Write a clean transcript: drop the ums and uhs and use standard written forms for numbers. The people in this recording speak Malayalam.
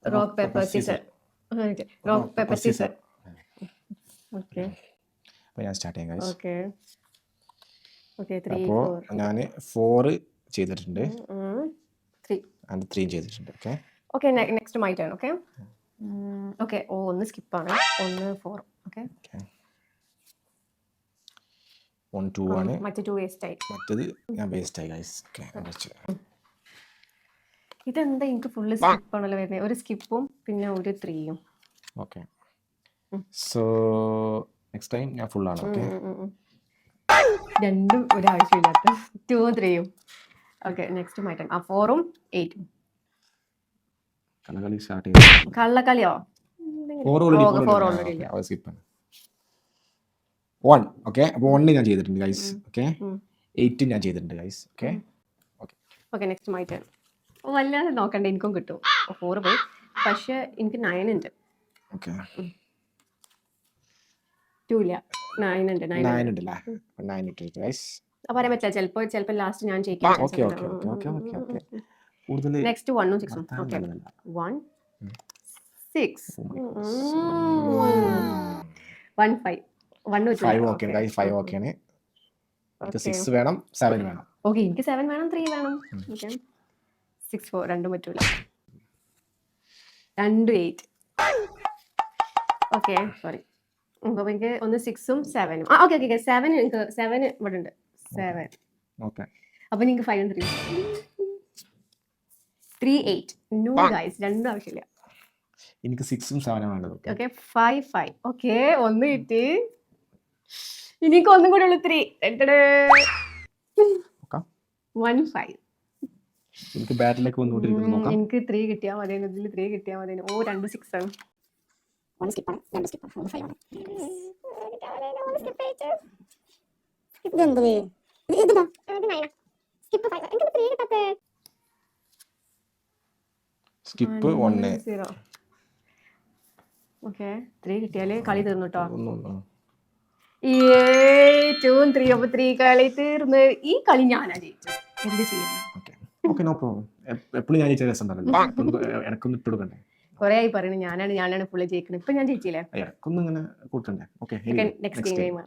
Rock, paper, scissors. Okay. Rock, paper, scissors. Okay. അപ്പോൾ ഞാൻ സ്റ്റാർട്ട് ചെയ്യാം ഗൈസ്. Okay. Okay, 3, അപ്പോൾ 4. ഞാൻ 4 ചെയ്തിട്ടുണ്ട് 3. ആൻഡ് 3 ചെയ്തിട്ടുണ്ട്. Okay. Okay, next my turn, okay? Okay, ഒന്ന് സ്കിപ്പാണ്. 1, 4. Okay. 1, 2 ആണ്. മറ്റേ 2 വേസ്റ്റ് ആയി. മറ്റേത് ഞാൻ വേസ്റ്റ് ആയി ഗൈസ്. ഓക്കെ. ഇതെന്താ എനിക്ക് ഫുള്ള് സ്കിപ്പാണല്ലോ വരുന്നത്. ഒരു സ്കിപ്പും പിന്നെ ഒരു 3യും. ഓക്കെ. സോ നെക്സ്റ്റ് ടൈം ഞാൻ ഫുൾ ആണ്. ഓക്കെ. രണ്ടും ഒരു ആവശ്യമില്ലാത്ത 2ഉം 3യും. Okay, next my time. 4ഉം 8ഉം. കള്ളക്കളി സ്റ്റാർട്ട് ചെയ്തു. കള്ളക്കളിയോ? 4 ഓൾറെഡി ഇല്ല. അത് സ്കിപ്പ് ആണ്. 1. ഓക്കെ. അപ്പോൾ 1 ഞാൻ ചെയ്തിട്ടുണ്ട് ഗൈസ്. ഓക്കെ. 8 ഞാൻ ചെയ്തിട്ടുണ്ട് guys. Okay. Okay, next my time. വല്ലാതെ നോക്കണ്ട, എനിക്കും കിട്ടും. 4 പോയി. പക്ഷെ എനിക്ക് 9 ഉണ്ട്. ഓക്കെ. 2 ഇല്ല, 9 ഉണ്ട്. 9 ഉണ്ടല്ലേ? 9 ഇട്ടിട്ട് ഗൈസ്. പറയാൻ പറ്റില്ല, ചിലപ്പോൾ ലാസ്റ്റ് ഞാൻ ചെയ്യിക്കാം. ഓക്കെ. കൂടുതൽ നെക്സ്റ്റ് 1ഉം 6ഉം. ഓക്കെ. 1, 6, 1, 5. 5 okay guys. 5 ഓക്കെയാണ്. 6 വേണം, 7 വേണം. ഓക്കെ, എനിക്ക് 7 വേണം, 3 വേണം. ഓക്കെ. 6, 4 രണ്ടും പറ്റൂല. 2, 8. Okay, sorry. അപ്പോൾ എനിക്ക് ഒന്ന് 6ഉം 7ഉം. ഓക്കെ. 7 എനിക്ക് 7 ഇവിടെ ഉണ്ട്. 7. ഓക്കെ. അപ്പോൾ എനിക്ക് 5 ഉം 3. 3, 8. നോ ഗൈസ്, രണ്ടും ആവശ്യമില്ല. എനിക്ക് 6ഉം 7ഉം വേണ്ടത്. ഓക്കെ. 5, 5. ഓക്കെ, ഒന്ന് കിട്ടി. എനിക്ക് ഒന്നും കൂടെ ഉള്ളു. 3. 1, 5. എനിക്ക് ബാറ്റിലേക്ക് വന്നുകൊണ്ടിരിക്കുന്നത് നോക്കാം. എനിക്ക് 3 കിട്ടിയാൽ മതി. ഇതിൽ 3 കിട്ടിയാൽ മതി. 2 6 ആണ്. 1 സ്കിപ്പാണ്, 2 സ്കിപ്പാണ്, 1 5 ആണ്. ഇതെന്തത്? ഇതെന്താ? സ്കിപ്പ് 5. എനിക്ക് 3 കിട്ടാത്തേ. സ്കിപ്പ് 1. 0. ഓക്കെ, 3 കിട്ടിയാൽ കളി തീർന്നു കേട്ടോ. 2ഉം 3. അപ്പോൾ 3 കളി തീർന്ന്. ഈ കളി ഞാനാ ജയിച്ചു. എന്ത് ചെയ്യുന്നു? Okay, no problem. എപ്പോഴും ഞാൻ ജയിച്ച രസം ഉണ്ടല്ലോ. എനക്കൊന്ന് ഇട്ട് കൊടുക്കണ്ടേ? കുറേ ആയി പറയുന്നത് ഞാനാണ് ഫുള്ള് ജയിക്കുന്നത്. ഇപ്പം ഞാൻ ജയിച്ചില്ലേ? എനക്കൊന്നും ഇങ്ങനെ കൂട്ടണ്ടേ? Okay, next game.